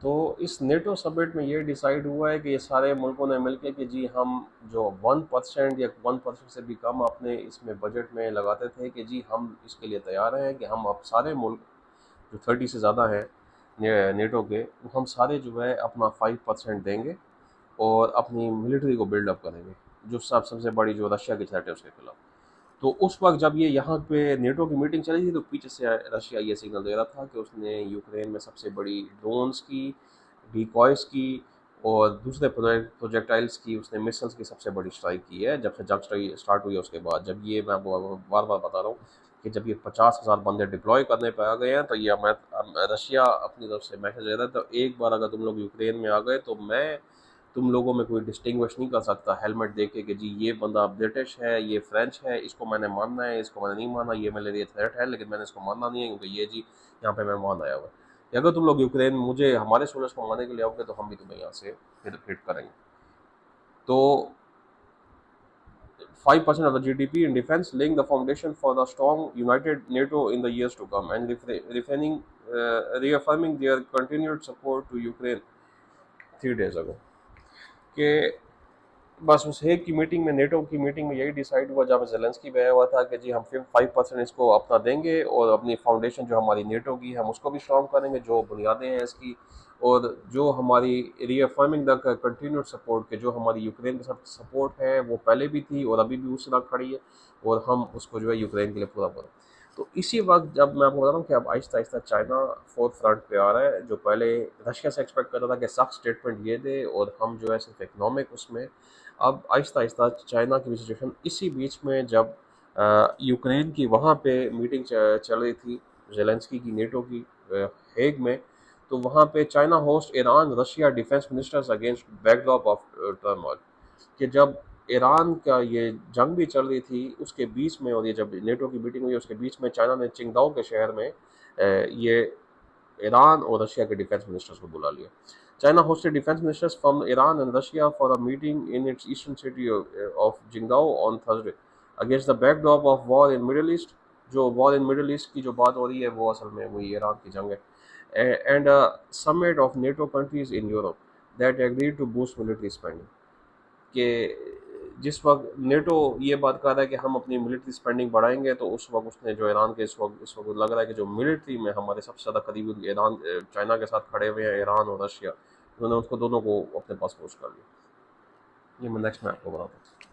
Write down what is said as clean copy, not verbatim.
तो इस NATO summit में ये डिसाइड हुआ है कि ये सारे मुल्कों ने मिलकर कि जी हम जो 1% या 1% से भी कम अपने इसमें बजट में लगाते थे कि जी हम इसके लिए तैयार हैं कि हम अब सारे मुल्क जो 30 से ज़्यादा हैं नेटो के, वो हम सारे जो है अपना 5% देंगे और अपनी मिलिट्री को बिल्डअप करेंगे, जो सबसे बड़ी जो रशिया की थ्रेट है उसके खिलाफ। तो उस वक्त जब ये यहाँ पे नेटो की मीटिंग चली थी तो पीछे से रशिया ये सिग्नल दे रहा था कि उसने यूक्रेन में सबसे बड़ी ड्रोन्स की, डिकॉयस की और दूसरे प्रोजेक्टाइल्स की, उसने मिसाइल्स की सबसे बड़ी स्ट्राइक की है जब से जंग स्टार्ट हुई है उसके बाद। जब ये मैं बार बार बता रहा हूँ कि जब ये 50,000 बंदे डिप्लॉय करने पे आ गए हैं तो ये मैं रशिया अपनी तरफ से मैसेज दे रहा है, तो एक बार अगर तुम लोग यूक्रेन में आ गए तो मैं तुम लोगों में कोई डिस्टिंग्विश नहीं कर सकता हेलमेट देख के कि जी ये बंदा ब्रिटिश है, ये फ्रेंच है, इसको मैंने मानना है, इसको मैंने नहीं माना, ये मेरे लिए थ्रेट है लेकिन मैंने इसको मानना नहीं है क्योंकि ये जी यहाँ पे मेहमान आया हुआ है। कि अगर तुम लोग यूक्रेन मुझे हमारे सोल्जर्स को मारने के लिए आओगे तो हम भी तुम्हें यहाँ से हिट करेंगे। तो 5% of the GDP in defense, laying the foundation for the strong, united NATO in the years to come, and reaffirming their continued support to Ukraine 3 days ago. कि बस उस हेग की मीटिंग में, नेटो की meeting में यही decide हुआ, जहाँ पे जेलेंस्की भी आया हुआ था कि जी हम 5% इसको अपना देंगे और अपनी फाउंडेशन जो हमारी नेटो की हम उसको भी स्ट्रॉन्ग करेंगे, जो बुनियादें हैं इसकी, और जो हमारी रीअफर्मिंग द कंटिन्यूड सपोर्ट के जो हमारी यूक्रेन के साथ सपोर्ट है वो पहले भी थी और अभी भी उस तरह खड़ी है, और हम उसको जो है यूक्रेन के लिए पूरा करें। तो इसी वक्त जब मैं आपको बता रहा हूँ कि अब Aahista Aahista China fourth front पे आ रहा है, जो पहले रशिया से एक्सपेक्ट कर रहा था कि सख्त स्टेटमेंट ये दे और हम जो है सिर्फ इकनॉमिक उसमें, अब आहिस्ता आहिस्ता चाइना की भी सिचुएशन। इसी बीच में जब यूक्रेन की वहाँ पे मीटिंग चल रही थी जेलेंस्की की नेटो की हेग में, तो वहाँ पे China host Iran Russia defence ministers against backdrop of turmoil, कि जब ईरान का ये जंग भी चल रही थी उसके बीच में और ये जब नेटो की मीटिंग हुई उसके बीच में चाइना ने चिंगदाओ के शहर में ये ईरान और रशिया के डिफेंस मिनिस्टर्स को बुला लिया। China hosted defense ministers from Iran and Russia for a meeting in its eastern city of Qingdao on Thursday, against the backdrop of war in Middle East। जो war in middle east की जो बात हो रही है वो असल में वही ईरान की जंग है। And summit of NATO countries in Europe that agreed to boost military spending, कि जिस वक्त नेटो ये बात कर रहा है कि हम अपनी मिलिट्री स्पेंडिंग बढ़ाएंगे, तो उस वक्त उसने जो ईरान के इस वक्त लग रहा है कि जो मिलिट्री में हमारे सबसे ज़्यादा करीबी ईरान चाइना के साथ खड़े हुए हैं ईरान और रशिया, उन्होंने उसको दोनों को अपने पास पोस्ट कर लिया। ये मैं नेक्स्ट में आपको बताता हूँ।